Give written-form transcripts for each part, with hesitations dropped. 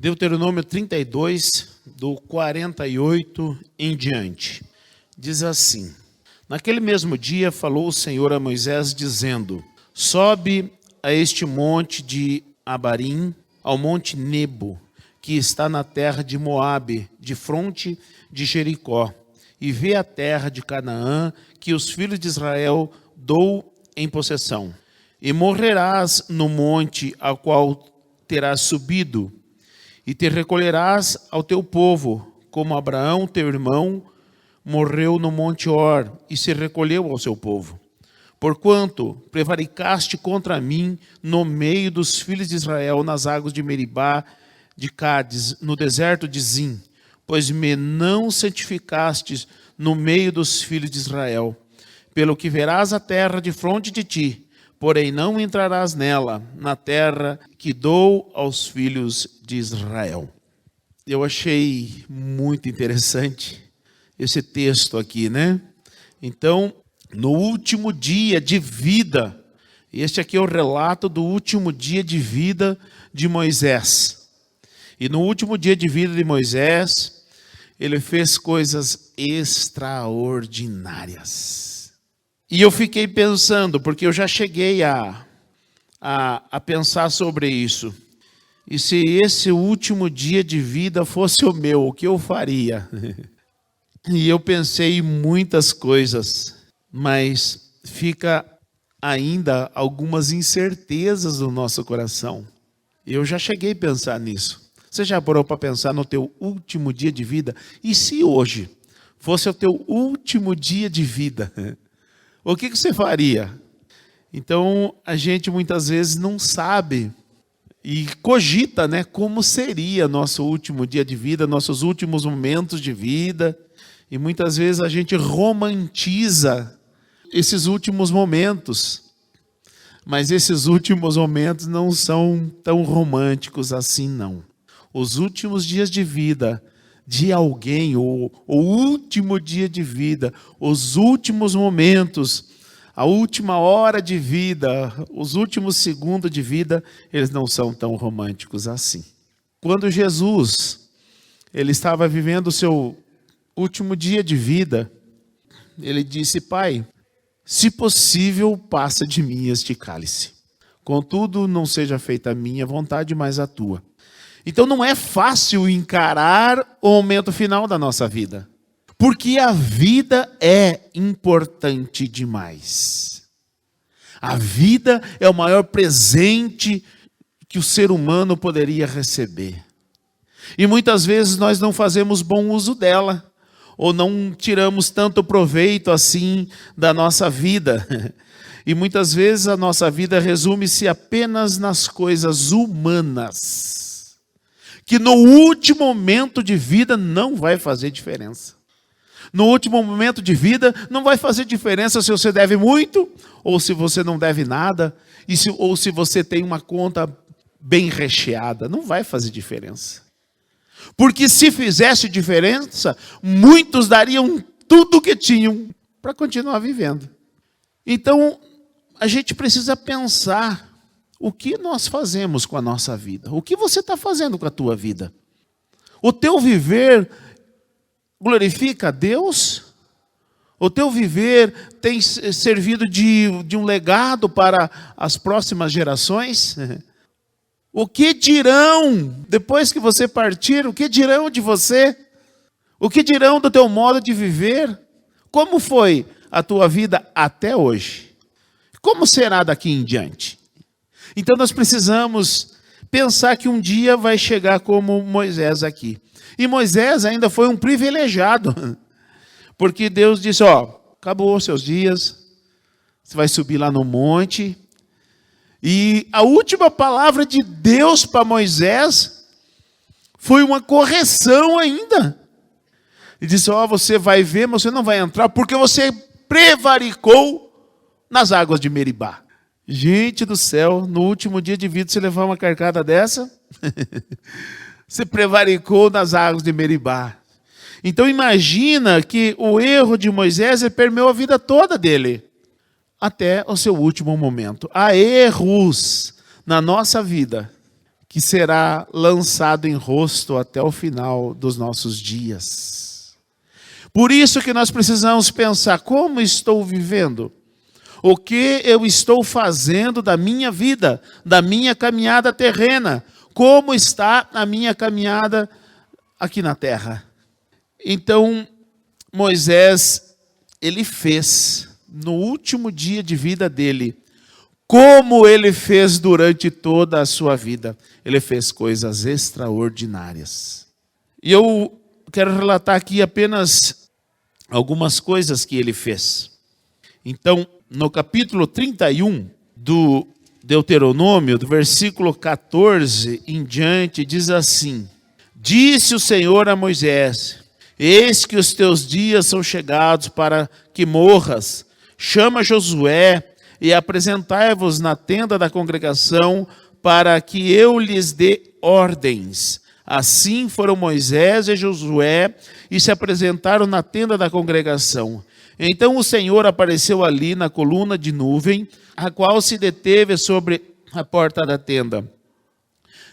Deuteronômio 32, do 48 em diante. Diz assim: naquele mesmo dia falou o Senhor a Moisés, dizendo: sobe a este monte de Abarim, ao monte Nebo, que está na terra de Moabe, de fronte de Jericó, e vê a terra de Canaã, que os filhos de Israel dou em possessão. E morrerás no monte ao qual terás subido, e te recolherás ao teu povo, como Abraão, teu irmão, morreu no monte Or, e se recolheu ao seu povo. Porquanto prevaricaste contra mim no meio dos filhos de Israel, nas águas de Meribá, de Cádiz, no deserto de Zim, pois me não santificastes no meio dos filhos de Israel. Pelo que verás a terra de fronte de ti, porém não entrarás nela, na terra que dou aos filhos de Israel. Eu achei muito interessante esse texto aqui, né? Então, no último dia de vida, este aqui é o relato do último dia de vida de Moisés. E no último dia de vida de Moisés, ele fez coisas extraordinárias. E eu fiquei pensando, porque eu já cheguei a pensar sobre isso. E se esse último dia de vida fosse o meu, o que eu faria? E eu pensei em muitas coisas, mas fica ainda algumas incertezas no nosso coração. Eu já cheguei a pensar nisso. Você já parou para pensar no teu último dia de vida? E se hoje fosse o teu último dia de vida? O que você faria? Então, a gente muitas vezes não sabe e cogita, né, como seria nosso último dia de vida, nossos últimos momentos de vida. E muitas vezes a gente romantiza esses últimos momentos. Mas esses últimos momentos não são tão românticos assim, não. Os últimos dias de vida de alguém, ou o último dia de vida, os últimos momentos, a última hora de vida, os últimos segundos de vida, eles não são tão românticos assim. Quando Jesus, ele estava vivendo o seu último dia de vida, ele disse: Pai, se possível, passa de mim este cálice. Contudo, não seja feita a minha vontade, mas a tua. Então não é fácil encarar o momento final da nossa vida. Porque a vida é importante demais. A vida é o maior presente que o ser humano poderia receber. E muitas vezes nós não fazemos bom uso dela, ou não tiramos tanto proveito assim da nossa vida. E muitas vezes a nossa vida resume-se apenas nas coisas humanas, que no último momento de vida não vai fazer diferença. No último momento de vida não vai fazer diferença se você deve muito ou se você não deve nada, ou se você tem uma conta bem recheada. Não vai fazer diferença. Porque se fizesse diferença, muitos dariam tudo o que tinham para continuar vivendo. Então, a gente precisa pensar o que nós fazemos com a nossa vida. O que você está fazendo com a tua vida? O teu viver glorifica a Deus? O teu viver tem servido de um legado para as próximas gerações? O que dirão, depois que você partir, o que dirão de você? O que dirão do teu modo de viver? Como foi a tua vida até hoje? Como será daqui em diante? Então nós precisamos pensar que um dia vai chegar como Moisés aqui. E Moisés ainda foi um privilegiado, porque Deus disse: acabou os seus dias, você vai subir lá no monte. E a última palavra de Deus para Moisés foi uma correção ainda. Ele disse: você vai ver, mas você não vai entrar, porque você prevaricou nas águas de Meribá. Gente do céu, no último dia de vida você levar uma carcada dessa? Você prevaricou nas águas de Meribá. Então imagina que o erro de Moisés permeou a vida toda dele, até o seu último momento. Há erros na nossa vida que será lançado em rosto até o final dos nossos dias. Por isso que nós precisamos pensar: como estou vivendo? O que eu estou fazendo da minha vida, da minha caminhada terrena? Como está a minha caminhada aqui na terra? Então, Moisés, ele fez no último dia de vida dele, como ele fez durante toda a sua vida. Ele fez coisas extraordinárias. E eu quero relatar aqui apenas algumas coisas que ele fez. Então, no capítulo 31 do Deuteronômio, do versículo 14 em diante, diz assim: Disse o Senhor a Moisés: Eis que os teus dias são chegados para que morras. Chama Josué e apresentai-vos na tenda da congregação, para que eu lhes dê ordens. Assim foram Moisés e Josué e se apresentaram na tenda da congregação. Então o Senhor apareceu ali na coluna de nuvem, a qual se deteve sobre a porta da tenda.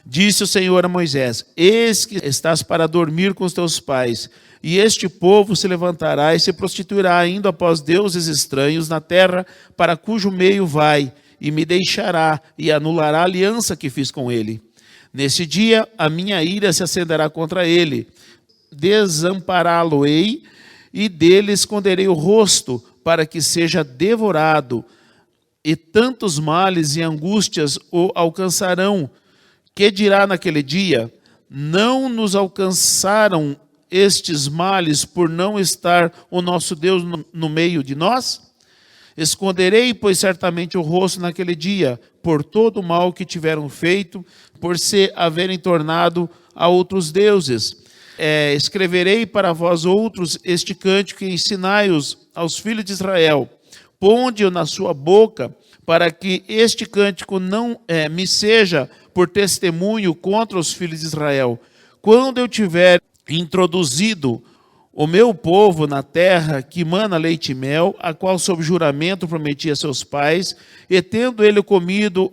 Disse o Senhor a Moisés: Eis que estás para dormir com os teus pais, e este povo se levantará e se prostituirá, indo após deuses estranhos na terra, para cujo meio vai, e me deixará, e anulará a aliança que fiz com ele. Nesse dia a minha ira se acenderá contra ele, desampará-lo-ei, e dele esconderei o rosto, para que seja devorado, e tantos males e angústias o alcançarão, que dirá naquele dia: não nos alcançaram estes males por não estar o nosso Deus no meio de nós? Esconderei, pois, certamente o rosto naquele dia, por todo o mal que tiveram feito, por se haverem tornado a outros deuses. Escreverei para vós outros este cântico e ensinai-os aos filhos de Israel. Ponde-o na sua boca, para que este cântico não me seja por testemunho contra os filhos de Israel. Quando eu tiver introduzido o meu povo na terra que mana leite e mel, a qual sob juramento prometi a seus pais, e tendo ele comido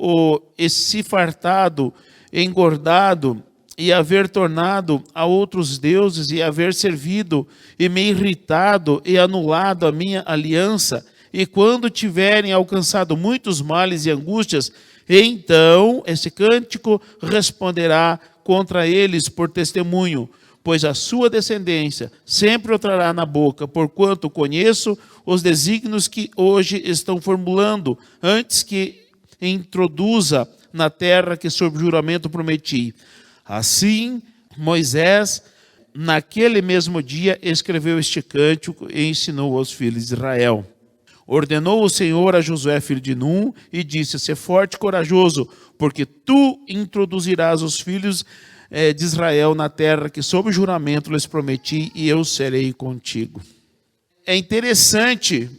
e se fartado, engordado, e haver tornado a outros deuses, e haver servido, e me irritado, e anulado a minha aliança, e quando tiverem alcançado muitos males e angústias, então esse cântico responderá contra eles por testemunho, pois a sua descendência sempre o trará na boca, porquanto conheço os desígnios que hoje estão formulando, antes que introduza na terra que sob juramento prometi. Assim, Moisés, naquele mesmo dia, escreveu este cântico e ensinou aos filhos de Israel. Ordenou o Senhor a Josué, filho de Num, e disse: Sê forte e corajoso, porque tu introduzirás os filhos de Israel na terra que sob juramento lhes prometi, e eu serei contigo. É interessante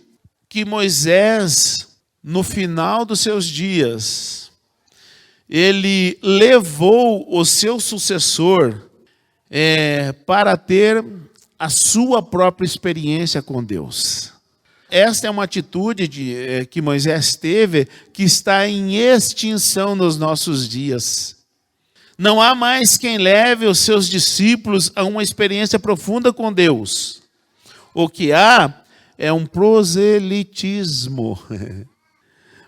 que Moisés, no final dos seus dias, ele levou o seu sucessor para ter a sua própria experiência com Deus. Esta é uma atitude que Moisés teve, que está em extinção nos nossos dias. Não há mais quem leve os seus discípulos a uma experiência profunda com Deus. O que há é um proselitismo,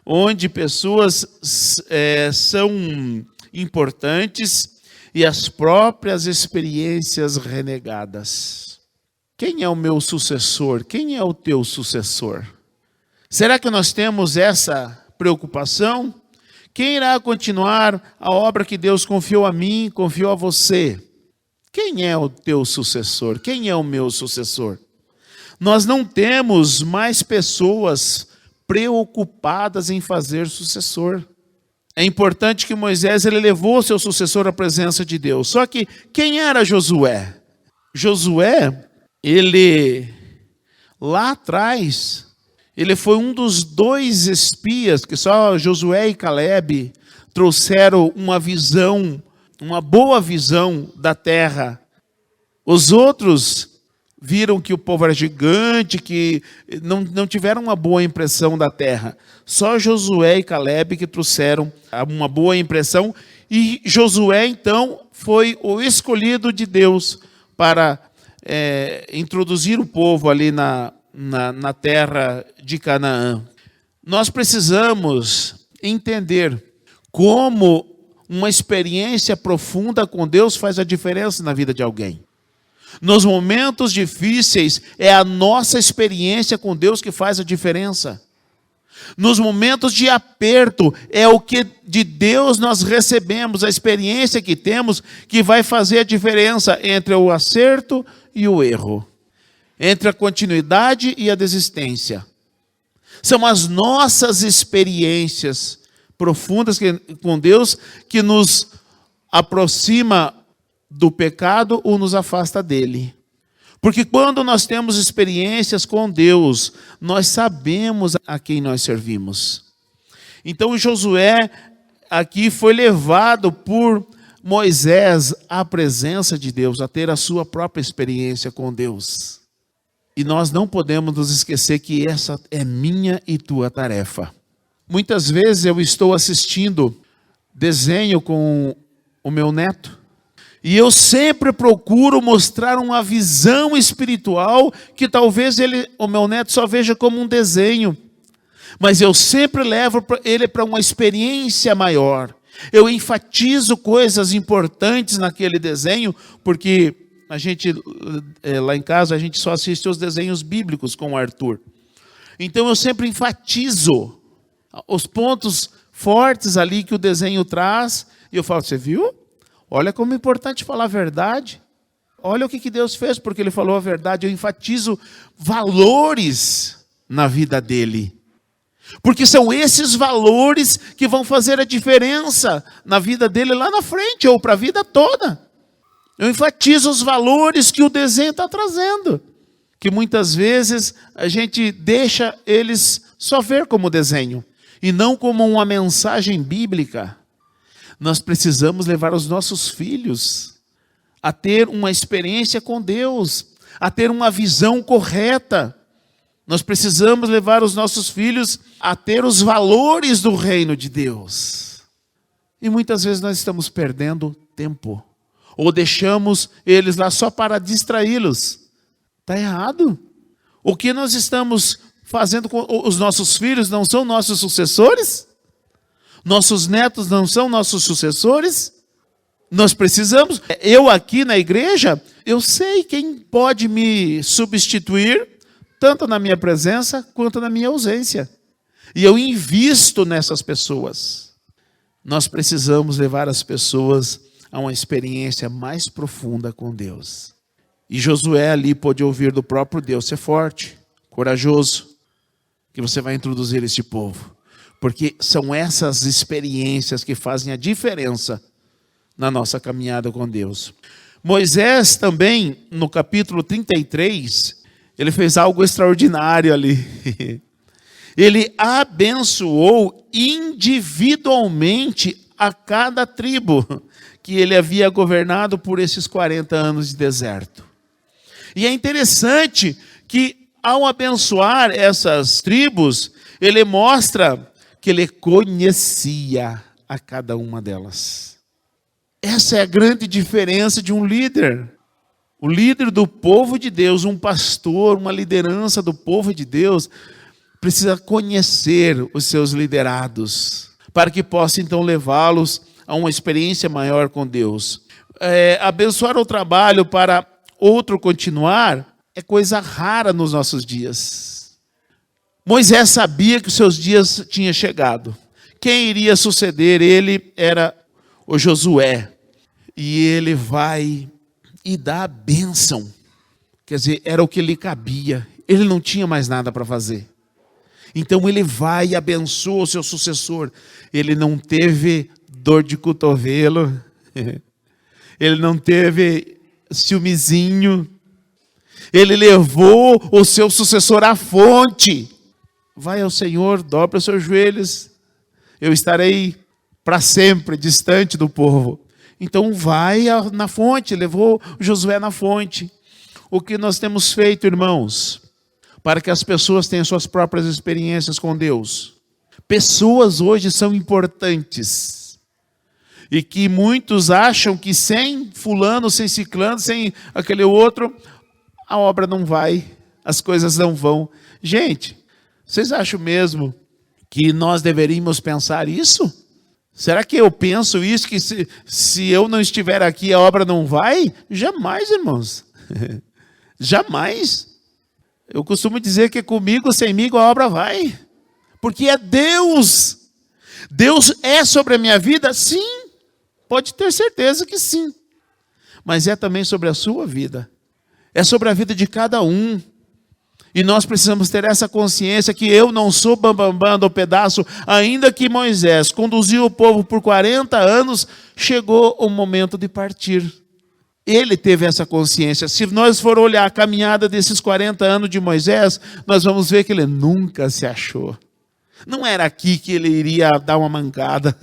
onde pessoas são importantes e as próprias experiências renegadas. Quem é o meu sucessor? Quem é o teu sucessor? Será que nós temos essa preocupação? Quem irá continuar a obra que Deus confiou a mim, confiou a você? Quem é o teu sucessor? Quem é o meu sucessor? Nós não temos mais pessoas preocupadas em fazer sucessor. É importante que Moisés ele levou seu sucessor à presença de Deus. Só que quem era Josué? Josué, ele lá atrás, ele foi um dos 2 espias que só Josué e Calebe trouxeram uma visão, uma boa visão da terra. Os outros viram que o povo era gigante, que não tiveram uma boa impressão da terra. Só Josué e Calebe que trouxeram uma boa impressão E Josué, então, foi o escolhido de Deus para introduzir o povo ali na terra de Canaã. Nós precisamos entender como uma experiência profunda com Deus faz a diferença na vida de alguém. Nos momentos difíceis, é a nossa experiência com Deus que faz a diferença. Nos momentos de aperto, é o que de Deus nós recebemos, a experiência que temos, que vai fazer a diferença entre o acerto e o erro, entre a continuidade e a desistência. São as nossas experiências profundas com Deus que nos aproxima do pecado ou nos afasta dele. Porque quando nós temos experiências com Deus, nós sabemos a quem nós servimos. Então Josué aqui foi levado por Moisés à presença de Deus, a ter a sua própria experiência com Deus. E nós não podemos nos esquecer que essa é minha e tua tarefa. Muitas vezes eu estou assistindo desenho com o meu neto, e eu sempre procuro mostrar uma visão espiritual que talvez o meu neto só veja como um desenho. Mas eu sempre levo ele para uma experiência maior. Eu enfatizo coisas importantes naquele desenho, porque a gente, lá em casa, a gente só assiste os desenhos bíblicos com o Arthur. Então eu sempre enfatizo os pontos fortes ali que o desenho traz. E eu falo, você viu? Olha como é importante falar a verdade. Olha o que Deus fez, porque Ele falou a verdade. Eu enfatizo valores na vida dele. Porque são esses valores que vão fazer a diferença na vida dele lá na frente, ou para a vida toda. Eu enfatizo os valores que o desenho está trazendo. Que muitas vezes a gente deixa eles só ver como desenho, e não como uma mensagem bíblica. Nós precisamos levar os nossos filhos a ter uma experiência com Deus, a ter uma visão correta. Nós precisamos levar os nossos filhos a ter os valores do reino de Deus. E muitas vezes nós estamos perdendo tempo, ou deixamos eles lá só para distraí-los. Está errado. O que nós estamos fazendo com os nossos filhos não são nossos sucessores? Nossos netos não são nossos sucessores? Nós precisamos. Eu aqui na igreja, eu sei quem pode me substituir, tanto na minha presença quanto na minha ausência. E eu invisto nessas pessoas. Nós precisamos levar as pessoas a uma experiência mais profunda com Deus. E Josué ali pôde ouvir do próprio Deus: ser forte, corajoso, que você vai introduzir este povo. Porque são essas experiências que fazem a diferença na nossa caminhada com Deus. Moisés também, no capítulo 33, ele fez algo extraordinário ali. Ele abençoou individualmente a cada tribo que ele havia governado por esses 40 anos de deserto. E é interessante que, ao abençoar essas tribos, ele mostra que ele conhecia a cada uma delas. Essa é a grande diferença de um líder. O líder do povo de Deus, um pastor, uma liderança do povo de Deus, precisa conhecer os seus liderados, para que possa então levá-los a uma experiência maior com Deus. Abençoar o trabalho para outro continuar é coisa rara nos nossos dias. Moisés sabia que os seus dias tinham chegado. Quem iria suceder ele era o Josué. E ele vai e dá a bênção. Quer dizer, era o que lhe cabia. Ele não tinha mais nada para fazer. Então ele vai e abençoa o seu sucessor. Ele não teve dor de cotovelo. Ele não teve ciúmezinho. Ele levou o seu sucessor à fonte. Vai ao Senhor, dobra os seus joelhos. Eu estarei para sempre distante do povo. Então vai na fonte, levou Josué na fonte. O que nós temos feito, irmãos, para que as pessoas tenham suas próprias experiências com Deus? Pessoas hoje são importantes. E que muitos acham que sem fulano, sem ciclano, sem aquele outro, a obra não vai, as coisas não vão. Gente, vocês acham mesmo que nós deveríamos pensar isso? Será que eu penso isso, que se eu não estiver aqui a obra não vai? Jamais, irmãos. Jamais. Eu costumo dizer que comigo, semigo, a obra vai. Porque é Deus. Deus é sobre a minha vida? Sim. Pode ter certeza que sim. Mas é também sobre a sua vida. É sobre a vida de cada um. E nós precisamos ter essa consciência que eu não sou bambambam do pedaço, ainda que Moisés conduziu o povo por 40 anos, chegou o momento de partir. Ele teve essa consciência. Se nós for olhar a caminhada desses 40 anos de Moisés, nós vamos ver que ele nunca se achou. Não era aqui que ele iria dar uma mancada.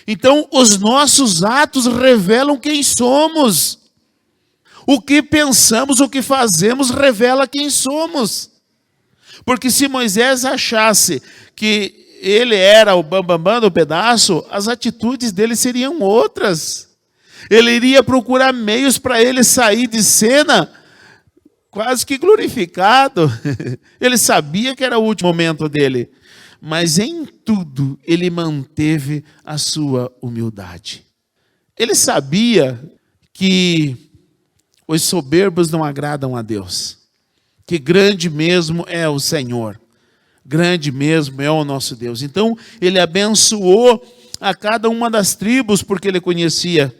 Então, os nossos atos revelam quem somos. O que pensamos, o que fazemos, revela quem somos. Porque se Moisés achasse que ele era o bambambam do pedaço, as atitudes dele seriam outras. Ele iria procurar meios para ele sair de cena quase que glorificado. Ele sabia que era o último momento dele. Mas em tudo ele manteve a sua humildade. Ele sabia que os soberbos não agradam a Deus. Que grande mesmo é o Senhor. Grande mesmo é o nosso Deus. Então ele abençoou a cada uma das tribos porque ele conhecia.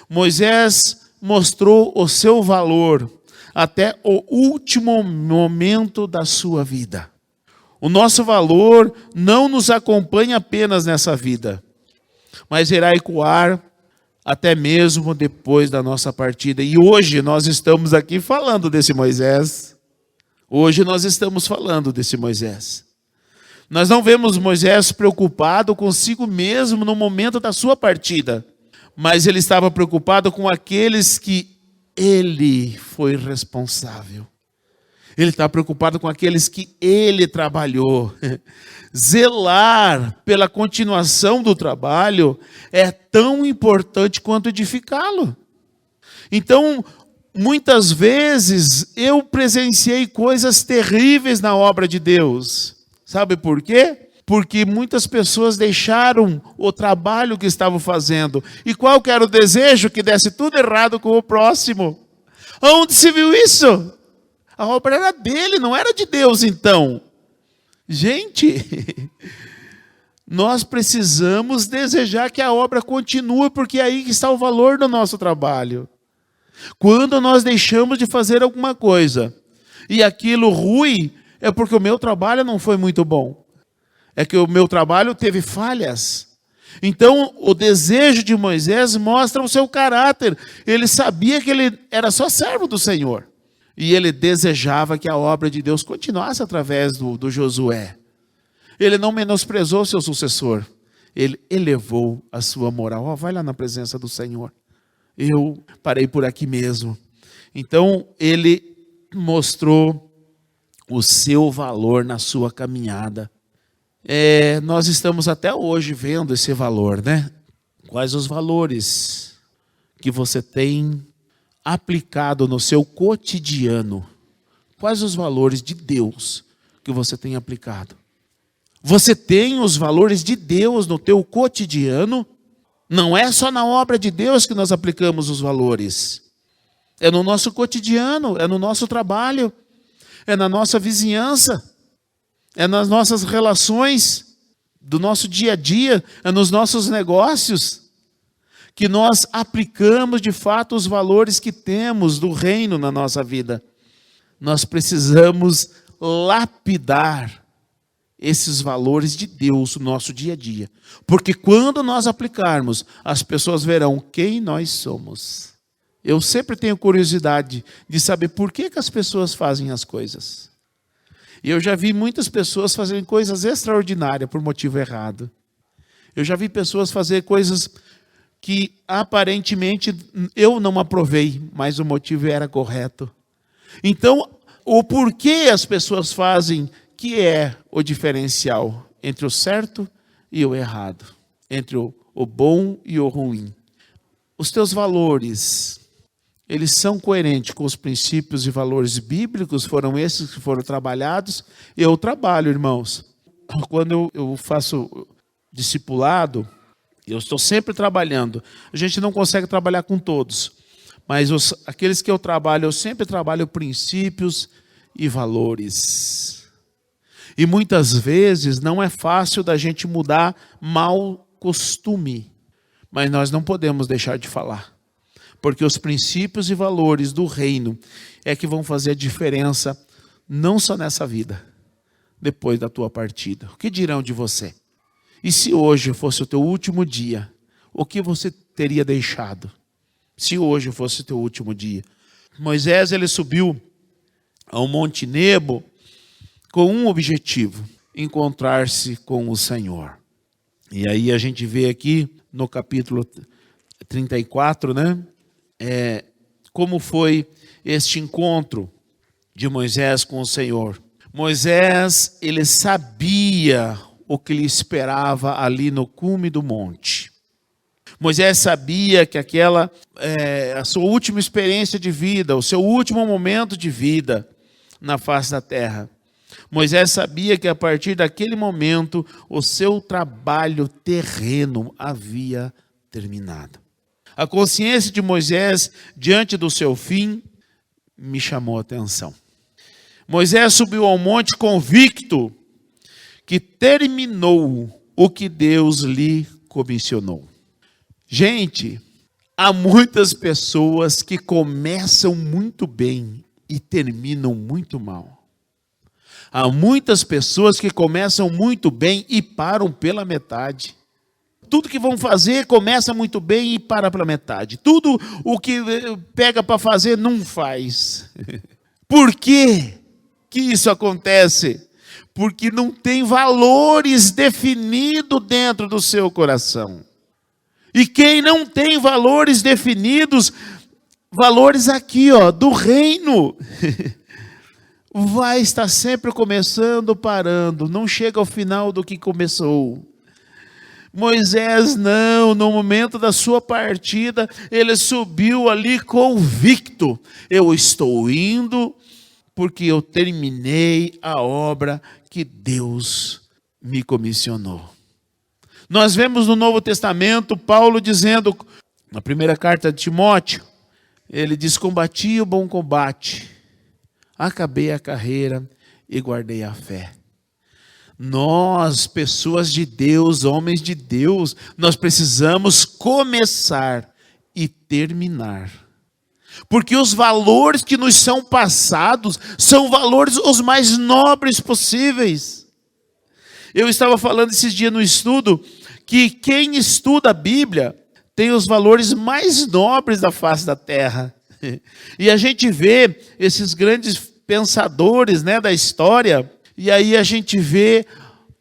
Moisés mostrou o seu valor até o último momento da sua vida. O nosso valor não nos acompanha apenas nessa vida, mas irá ecoar até mesmo depois da nossa partida. E hoje nós estamos aqui falando desse Moisés. Hoje nós estamos falando desse Moisés. Nós não vemos Moisés preocupado consigo mesmo no momento da sua partida, mas ele estava preocupado com aqueles que ele foi responsável. Ele está preocupado com aqueles que ele trabalhou. Zelar pela continuação do trabalho é tão importante quanto edificá-lo. Então, muitas vezes eu presenciei coisas terríveis na obra de Deus. Sabe por quê? Porque muitas pessoas deixaram o trabalho que estavam fazendo. E qual que era o desejo? Que desse tudo errado com o próximo. Onde se viu isso? A obra era dele, não era de Deus então. Gente, nós precisamos desejar que a obra continue, porque é aí que está o valor do nosso trabalho. Quando nós deixamos de fazer alguma coisa, e aquilo ruim, é porque o meu trabalho não foi muito bom. É que o meu trabalho teve falhas. Então, o desejo de Moisés mostra o seu caráter. Ele sabia que ele era só servo do Senhor. E ele desejava que a obra de Deus continuasse através do Josué. Ele não menosprezou seu sucessor. Ele elevou a sua moral. Vai lá na presença do Senhor. Eu parei por aqui mesmo. Então, ele mostrou o seu valor na sua caminhada. Nós estamos até hoje vendo esse valor, né? Quais os valores que você tem aplicado no seu cotidiano? Quais os valores de Deus que você tem aplicado? Você tem os valores de Deus no teu cotidiano? Não é só na obra de Deus que nós aplicamos os valores. É no nosso cotidiano, é no nosso trabalho, é na nossa vizinhança, é nas nossas relações do nosso dia a dia, é nos nossos negócios, que nós aplicamos de fato os valores que temos do reino na nossa vida. Nós precisamos lapidar esses valores de Deus no nosso dia a dia. Porque quando nós aplicarmos, as pessoas verão quem nós somos. Eu sempre tenho curiosidade de saber por que as pessoas fazem as coisas. E eu já vi muitas pessoas fazerem coisas extraordinárias por motivo errado. Eu já vi pessoas fazer coisas que aparentemente eu não aprovei, mas o motivo era correto. Então, o porquê as pessoas fazem, que é o diferencial entre o certo e o errado, entre o o bom e o ruim. Os teus valores, eles são coerentes com os princípios e valores bíblicos? Foram esses que foram trabalhados? Eu trabalho, irmãos. Quando eu faço discipulado, eu estou sempre trabalhando. A gente não consegue trabalhar com todos, mas aqueles que eu trabalho, eu sempre trabalho princípios e valores. E muitas vezes não é fácil da gente mudar mau costume, mas nós não podemos deixar de falar, porque os princípios e valores do reino é que vão fazer a diferença, não só nessa vida, depois da tua partida. O que dirão de você? E se hoje fosse o teu último dia, o que você teria deixado? Se hoje fosse o teu último dia. Moisés, ele subiu ao Monte Nebo com um objetivo: encontrar-se com o Senhor. E aí a gente vê aqui no capítulo 34, né? Como foi este encontro de Moisés com o Senhor. Moisés, ele sabia o que lhe esperava ali no cume do monte. Moisés sabia que aquela a sua última experiência de vida, o seu último momento de vida na face da terra. Moisés sabia que a partir daquele momento o seu trabalho terreno havia terminado. A consciência de Moisés diante do seu fim me chamou a atenção. Moisés subiu ao monte convicto que terminou o que Deus lhe comissionou. Gente, há muitas pessoas que começam muito bem e terminam muito mal. Há muitas pessoas que começam muito bem e param pela metade. Tudo que vão fazer começa muito bem e para pela metade. Tudo o que pega para fazer não faz. Por quê que isso acontece? Porque não tem valores definidos dentro do seu coração. E quem não tem valores definidos, valores aqui, do reino, vai estar sempre começando, parando, não chega ao final do que começou. Moisés não, no momento da sua partida, ele subiu ali convicto: eu estou indo porque eu terminei a obra que Deus me comissionou. Nós vemos no Novo Testamento Paulo dizendo, na primeira carta de Timóteo, ele diz: combati o bom combate, acabei a carreira e guardei a fé. Nós, pessoas de Deus, homens de Deus, nós precisamos começar e terminar. Porque os valores que nos são passados são valores os mais nobres possíveis. Eu estava falando esses dias no estudo que quem estuda a Bíblia tem os valores mais nobres da face da terra. E a gente vê esses grandes pensadores, da história, e aí a gente vê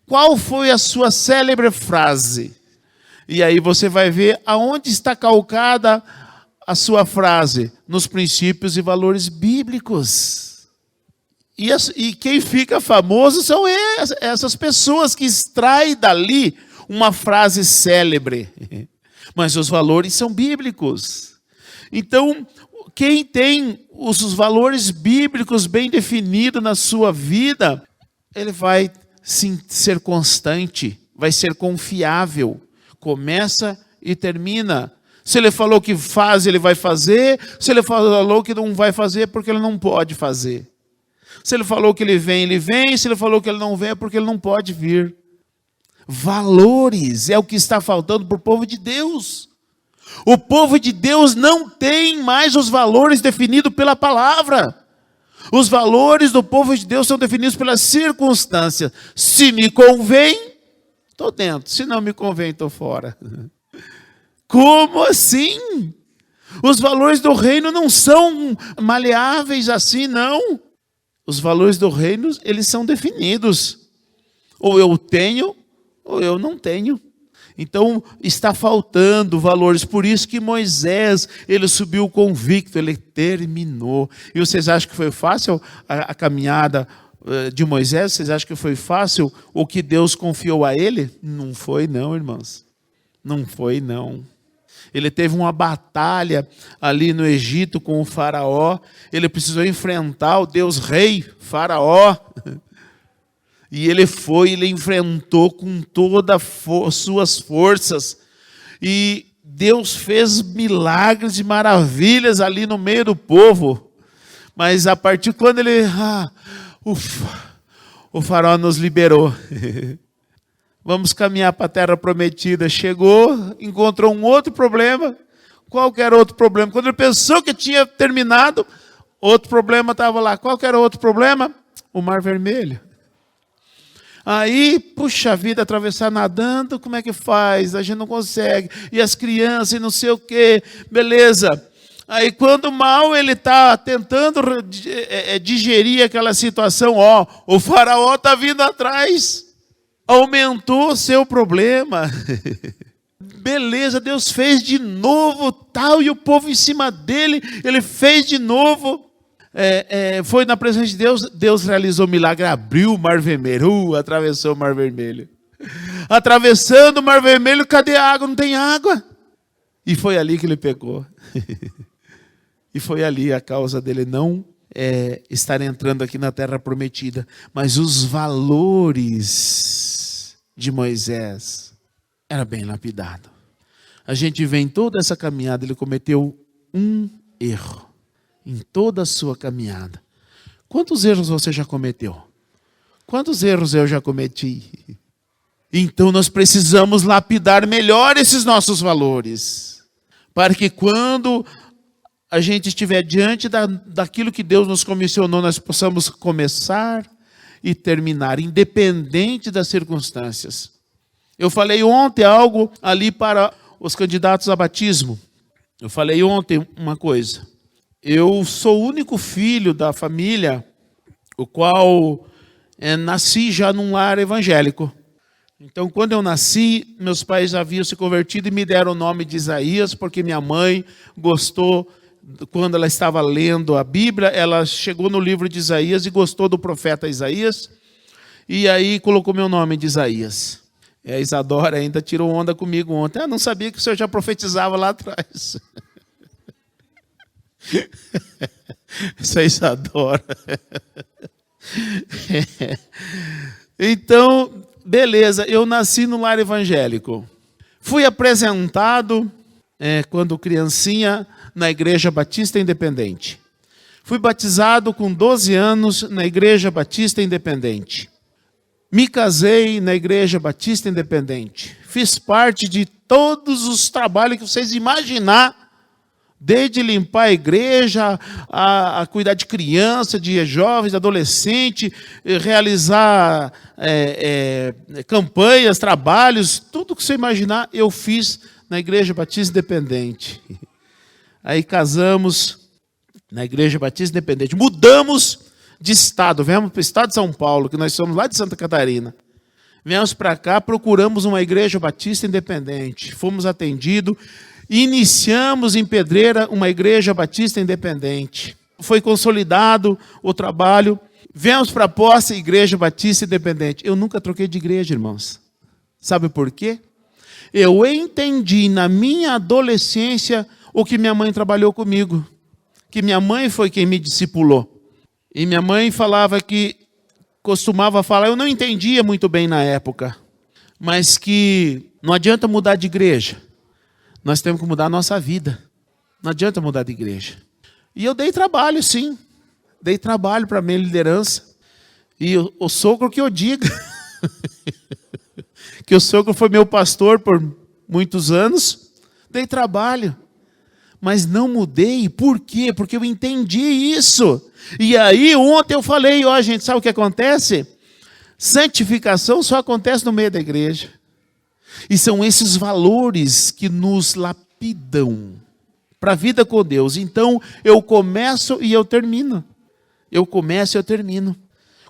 qual foi a sua célebre frase. E aí você vai ver aonde está calcada a sua frase: nos princípios e valores bíblicos. E quem fica famoso são essas pessoas que extraem dali uma frase célebre. Mas os valores são bíblicos. Então, quem tem os valores bíblicos bem definidos na sua vida, ele vai sim ser constante, vai ser confiável. Começa e termina. Se ele falou que faz, ele vai fazer. Se ele falou que não vai fazer, porque ele não pode fazer. Se ele falou que ele vem, ele vem. Se ele falou que ele não vem, é porque ele não pode vir. Valores é o que está faltando para o povo de Deus. O povo de Deus não tem mais os valores definidos pela palavra. Os valores do povo de Deus são definidos pelas circunstâncias. Se me convém, estou dentro. Se não me convém, estou fora. Como assim? Os valores do reino não são maleáveis assim, não. Os valores do reino, eles são definidos. Ou eu tenho, ou eu não tenho. Então, está faltando valores. Por isso que Moisés, ele subiu convicto, ele terminou. E vocês acham que foi fácil a caminhada de Moisés? Vocês acham que foi fácil o que Deus confiou a ele? Não foi não, irmãos. Não foi, não. Ele teve uma batalha ali no Egito com o faraó. Ele precisou enfrentar o Deus rei, faraó. E ele enfrentou com todas as suas forças. E Deus fez milagres e maravilhas ali no meio do povo. Mas a partir quando o faraó nos liberou. Vamos caminhar para a terra prometida. Chegou, encontrou um outro problema. Qual que era outro problema? Quando ele pensou que tinha terminado, outro problema estava lá. Qual que era o outro problema? O Mar Vermelho. Aí, puxa vida, atravessar nadando, como é que faz? A gente não consegue. E as crianças e não sei o quê. Beleza. Aí quando mal ele está tentando digerir aquela situação, o faraó está vindo atrás. Aumentou o seu problema. Beleza, Deus fez de novo, tal, e o povo em cima dele, ele fez de novo. Foi na presença de Deus, Deus realizou o milagre, abriu o Mar Vermelho, atravessou o Mar Vermelho. Atravessando o Mar Vermelho, cadê a água? Não tem água. E foi ali que ele pecou. E foi ali a causa dele não estar entrando aqui na terra prometida. Mas os valores de Moisés era bem lapidado. A gente vê em toda essa caminhada, ele cometeu um erro. Em toda a sua caminhada. Quantos erros você já cometeu? Quantos erros eu já cometi? Então nós precisamos lapidar melhor esses nossos valores. Para que quando a gente estiver diante daquilo que Deus nos comissionou, nós possamos começar e terminar, independente das circunstâncias. Eu falei ontem algo ali para os candidatos a batismo. Eu falei ontem uma coisa. Eu sou o único filho da família, o qual nasci já num lar evangélico. Então, quando eu nasci, meus pais haviam se convertido e me deram o nome de Isaías, porque minha mãe gostou, quando ela estava lendo a Bíblia, ela chegou no livro de Isaías e gostou do profeta Isaías, e aí colocou meu nome de Isaías. E a Isadora ainda tirou onda comigo ontem. Não sabia que o senhor já profetizava lá atrás. Essa Isadora. Então, beleza, eu nasci no lar evangélico. Fui apresentado, quando criancinha, na Igreja Batista Independente. Fui batizado com 12 anos na Igreja Batista Independente. Me casei na Igreja Batista Independente. Fiz parte de todos os trabalhos que vocês imaginar, desde limpar a igreja, a cuidar de criança, de jovens, adolescente, realizar campanhas, trabalhos, tudo que você imaginar, eu fiz na Igreja Batista Independente. Aí casamos na Igreja Batista Independente. Mudamos de estado, viemos para o estado de São Paulo, que nós somos lá de Santa Catarina. Viemos para cá, procuramos uma Igreja Batista Independente. Fomos atendidos. Iniciamos em Pedreira uma Igreja Batista Independente. Foi consolidado o trabalho. Viemos para a Posse, Igreja Batista Independente. Eu nunca troquei de igreja, irmãos. Sabe por quê? Eu entendi na minha adolescência o que minha mãe trabalhou comigo. Que minha mãe foi quem me discipulou. E minha mãe costumava falar, eu não entendia muito bem na época, mas que não adianta mudar de igreja. Nós temos que mudar a nossa vida. Não adianta mudar de igreja. E eu dei trabalho, sim. Dei trabalho para a minha liderança. E o sogro que eu diga. Que o sogro foi meu pastor por muitos anos. Dei trabalho. Mas não mudei. Por quê? Porque eu entendi isso. E aí, ontem eu falei, gente, sabe o que acontece? Santificação só acontece no meio da igreja. E são esses valores que nos lapidam para a vida com Deus. Então, eu começo e eu termino. Eu começo e eu termino.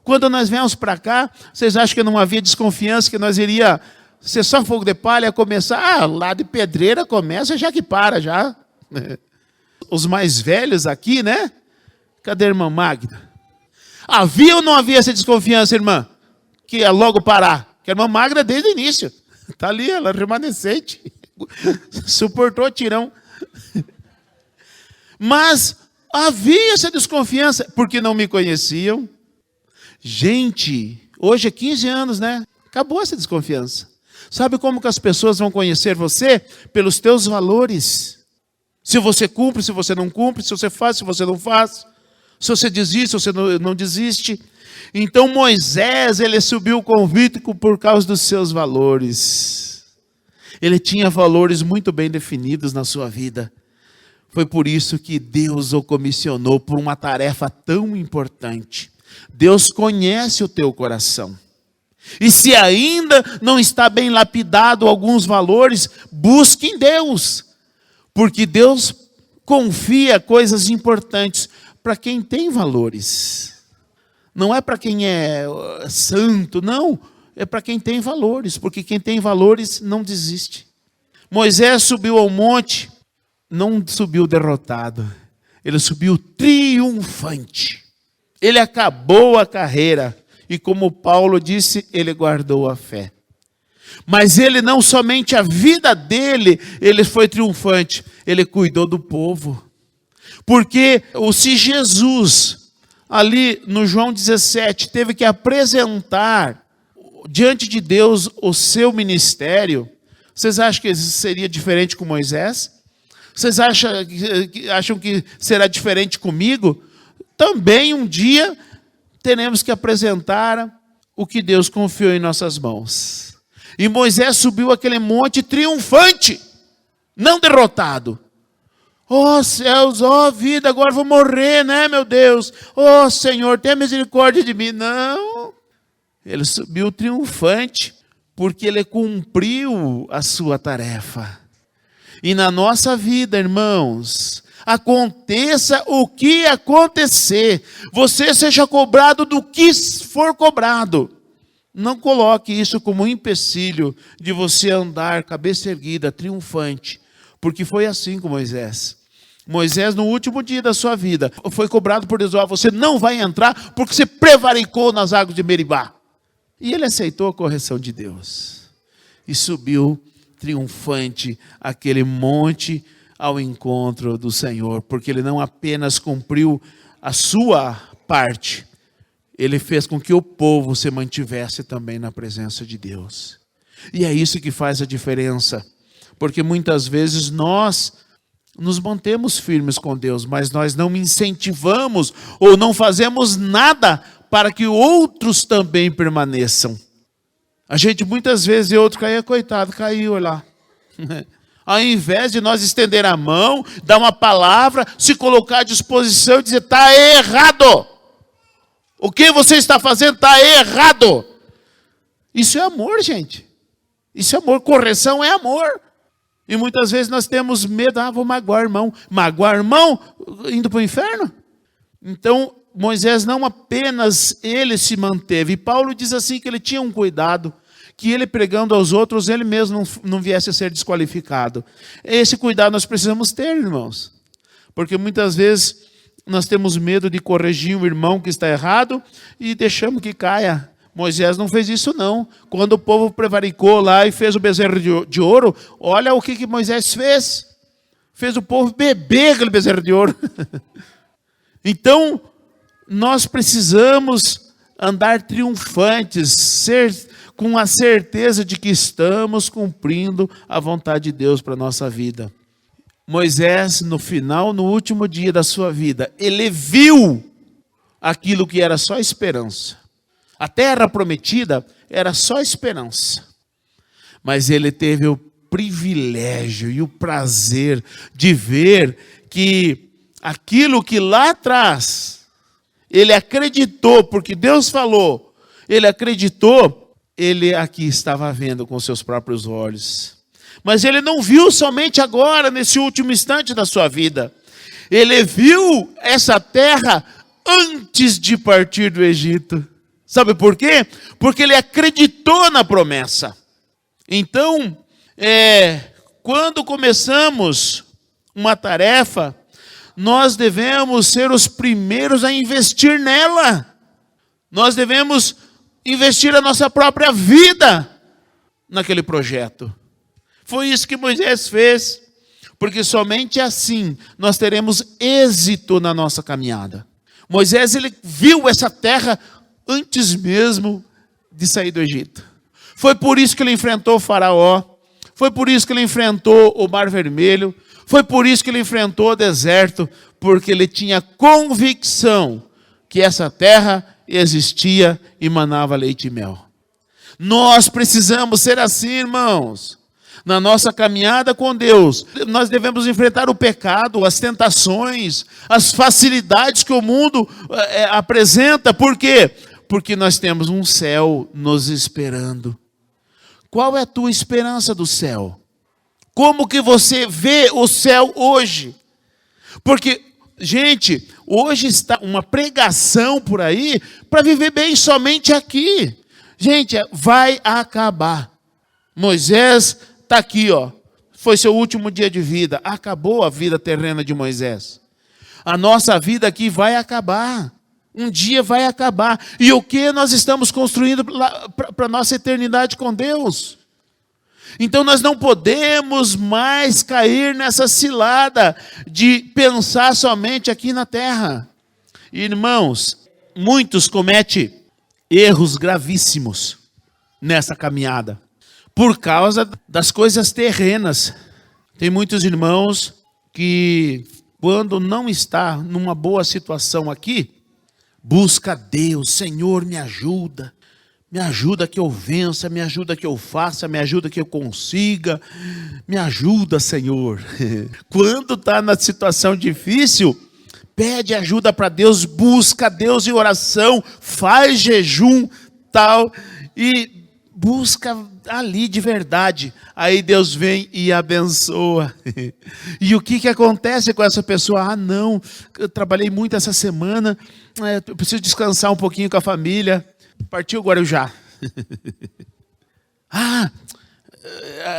Quando nós viemos para cá, vocês acham que não havia desconfiança que nós iria ser só fogo de palha, começar, lá de Pedreira começa, já que para, já. Os mais velhos aqui, né? Cadê a irmã Magda? Havia ou não havia essa desconfiança, irmã? Que é logo parar. Que a irmã Magda desde o início. Está ali, ela é remanescente. suportou tirão. Mas havia essa desconfiança, porque não me conheciam. Gente, hoje é 15 anos, né? Acabou essa desconfiança. Sabe como que as pessoas vão conhecer você? Pelos teus valores. Se você cumpre, se você não cumpre, se você faz, se você não faz. Se você desiste, se você não desiste. Então Moisés, ele subiu convicto por causa dos seus valores. Ele tinha valores muito bem definidos na sua vida. Foi por isso que Deus o comissionou por uma tarefa tão importante. Deus conhece o teu coração. E se ainda não está bem lapidado alguns valores, busque em Deus. Porque Deus confia coisas importantes para quem tem valores. Não é para quem é santo, não. É para quem tem valores, porque quem tem valores não desiste. Moisés subiu ao monte, não subiu derrotado. Ele subiu triunfante. Ele acabou a carreira. E como Paulo disse, ele guardou a fé. Mas ele não somente a vida dele, ele foi triunfante. Ele cuidou do povo. Porque se Jesus, ali no João 17, teve que apresentar diante de Deus o seu ministério, vocês acham que seria diferente com Moisés? Vocês acham que será diferente comigo? Também um dia teremos que apresentar o que Deus confiou em nossas mãos. E Moisés subiu aquele monte triunfante, não derrotado. Oh céus, oh vida, agora vou morrer, né, meu Deus? Oh Senhor, tenha misericórdia de mim. Não, ele subiu triunfante, porque ele cumpriu a sua tarefa. E na nossa vida, irmãos, aconteça o que acontecer, você seja cobrado do que for cobrado. Não coloque isso como um empecilho de você andar cabeça erguida, triunfante, porque foi assim com Moisés. Moisés, no último dia da sua vida, foi cobrado por Deus: você não vai entrar porque você prevaricou nas águas de Meribá. E ele aceitou a correção de Deus e subiu triunfante aquele monte ao encontro do Senhor, porque ele não apenas cumpriu a sua parte, ele fez com que o povo se mantivesse também na presença de Deus. E é isso que faz a diferença, porque muitas vezes nós nos mantemos firmes com Deus, mas nós não incentivamos ou não fazemos nada para que outros também permaneçam. A gente muitas vezes vê outro cair, coitado, caiu lá. Ao invés de nós estender a mão, dar uma palavra, se colocar à disposição e dizer: está errado. O que você está fazendo está errado. Isso é amor, gente. Isso é amor. Correção é amor. E muitas vezes nós temos medo: vou magoar irmão. Magoar irmão indo para o inferno? Então, Moisés não apenas ele se manteve. E Paulo diz assim que ele tinha um cuidado, que ele pregando aos outros, ele mesmo não viesse a ser desqualificado. Esse cuidado nós precisamos ter, irmãos. Porque muitas vezes nós temos medo de corrigir um irmão que está errado e deixamos que caia. Moisés não fez isso não. Quando o povo prevaricou lá e fez o bezerro de ouro, olha o que Moisés fez. Fez o povo beber aquele bezerro de ouro. Então, nós precisamos andar triunfantes, ser com a certeza de que estamos cumprindo a vontade de Deus para a nossa vida. Moisés, no final, no último dia da sua vida, ele viu aquilo que era só esperança. A terra prometida era só esperança. Mas ele teve o privilégio e o prazer de ver que aquilo que lá atrás ele acreditou, porque Deus falou, ele acreditou, ele aqui estava vendo com seus próprios olhos. Mas ele não viu somente agora, nesse último instante da sua vida. Ele viu essa terra antes de partir do Egito. Sabe por quê? Porque ele acreditou na promessa. Então, quando começamos uma tarefa, nós devemos ser os primeiros a investir nela. Nós devemos investir a nossa própria vida naquele projeto. Foi isso que Moisés fez, porque somente assim nós teremos êxito na nossa caminhada. Moisés, ele viu essa terra antes mesmo de sair do Egito. Foi por isso que ele enfrentou o faraó, foi por isso que ele enfrentou o Mar Vermelho, foi por isso que ele enfrentou o deserto, porque ele tinha convicção que essa terra existia e manava leite e mel. Nós precisamos ser assim, irmãos. Na nossa caminhada com Deus, nós devemos enfrentar o pecado, as tentações, as facilidades que o mundo apresenta. Por quê? Porque nós temos um céu nos esperando. Qual é a tua esperança do céu? Como que você vê o céu hoje? Porque, gente, hoje está uma pregação por aí para viver bem somente aqui. Gente, vai acabar. Moisés está aqui, ó. Foi seu último dia de vida. Acabou a vida terrena de Moisés. A nossa vida aqui vai acabar. Um dia vai acabar. E o que nós estamos construindo para a nossa eternidade com Deus? Então nós não podemos mais cair nessa cilada de pensar somente aqui na terra. Irmãos, muitos cometem erros gravíssimos nessa caminhada, por causa das coisas terrenas. Tem muitos irmãos que, quando não está numa boa situação aqui, busca Deus. Senhor, me ajuda que eu vença, me ajuda que eu faça, me ajuda que eu consiga, me ajuda, Senhor. Quando está na situação difícil, pede ajuda para Deus, busca Deus em oração, faz jejum, tal, e busca ali de verdade. Aí Deus vem e abençoa. E o que acontece com essa pessoa? Ah, não, eu trabalhei muito essa semana, eu preciso descansar um pouquinho com a família. Partiu o Guarujá.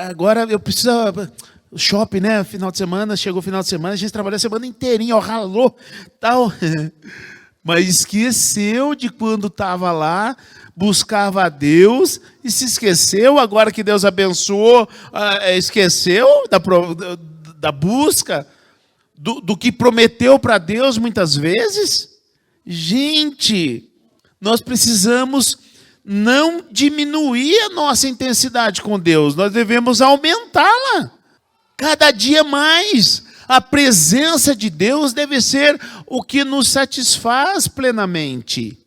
Agora eu preciso... Shopping, né? Final de semana, chegou o final de semana, a gente trabalhou a semana inteirinha, ó, ralou, tal. Mas esqueceu de quando estava lá, buscava a Deus e se esqueceu. Agora que Deus abençoou, esqueceu da busca, do que prometeu para Deus muitas vezes. Gente, nós precisamos não diminuir a nossa intensidade com Deus, nós devemos aumentá-la. Cada dia mais, a presença de Deus deve ser o que nos satisfaz plenamente.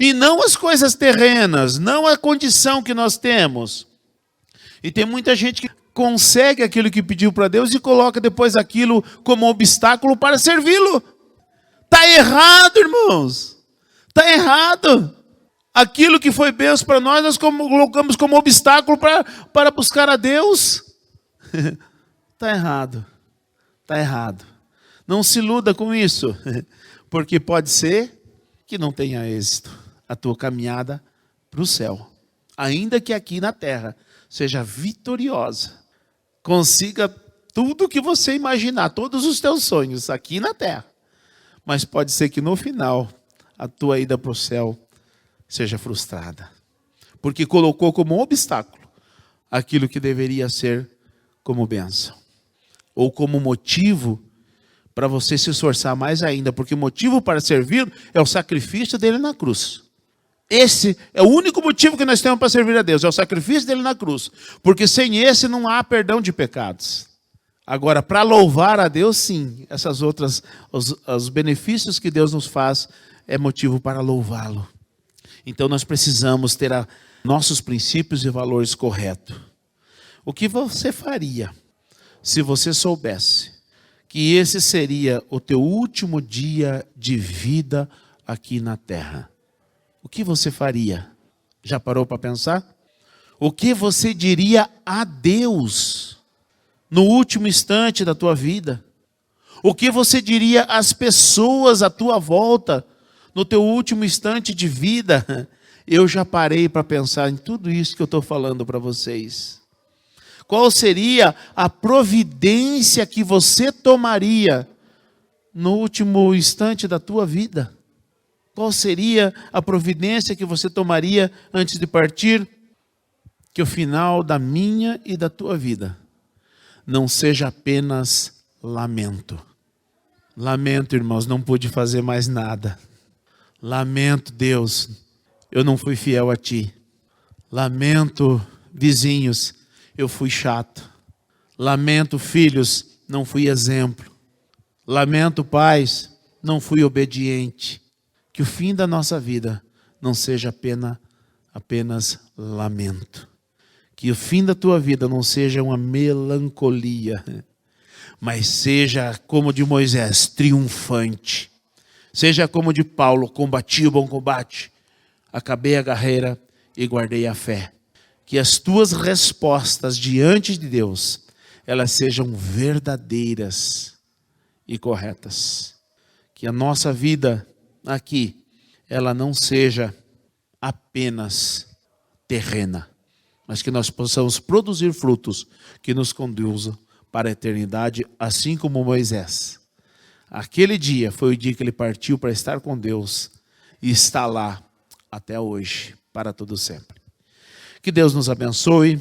E não as coisas terrenas, não a condição que nós temos. E tem muita gente que consegue aquilo que pediu para Deus e coloca depois aquilo como obstáculo para servi-lo. Está errado, irmãos. Está errado. Aquilo que foi bênção para nós colocamos como obstáculo para buscar a Deus. Está errado, está errado. Não se iluda com isso, porque pode ser que não tenha êxito a tua caminhada para o céu. Ainda que aqui na terra seja vitoriosa, consiga tudo o que você imaginar, todos os teus sonhos aqui na terra. Mas pode ser que no final a tua ida para o céu seja frustrada, porque colocou como obstáculo aquilo que deveria ser como bênção. Ou como motivo para você se esforçar mais ainda, porque o motivo para servir é o sacrifício dele na cruz. Esse é o único motivo que nós temos para servir a Deus, é o sacrifício dele na cruz. Porque sem esse não há perdão de pecados. Agora, para louvar a Deus, sim, essas outras, os benefícios que Deus nos faz, é motivo para louvá-lo. Então nós precisamos ter nossos princípios e valores corretos. O que você faria se você soubesse que esse seria o teu último dia de vida aqui na terra? O que você faria? Já parou para pensar? O que você diria a Deus no último instante da tua vida? O que você diria às pessoas à tua volta no teu último instante de vida? Eu já parei para pensar em tudo isso que eu estou falando para vocês. Qual seria a providência que você tomaria no último instante da tua vida? Qual seria a providência que você tomaria antes de partir? Que o final da minha e da tua vida não seja apenas lamento. Lamento, irmãos, não pude fazer mais nada. Lamento, Deus, eu não fui fiel a ti. Lamento, vizinhos, eu fui chato. Lamento, filhos, não fui exemplo. Lamento, pais, não fui obediente. Que o fim da nossa vida não seja apenas lamento. Que o fim da tua vida não seja uma melancolia, mas seja como de Moisés, triunfante. Seja como de Paulo, combati o bom combate, acabei a carreira e guardei a fé. Que as tuas respostas diante de Deus, elas sejam verdadeiras e corretas. Que a nossa vida aqui, ela não seja apenas terrena, mas que nós possamos produzir frutos que nos conduzam para a eternidade, assim como Moisés. Aquele dia foi o dia que ele partiu para estar com Deus e está lá até hoje, para todo sempre. Que Deus nos abençoe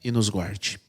e nos guarde.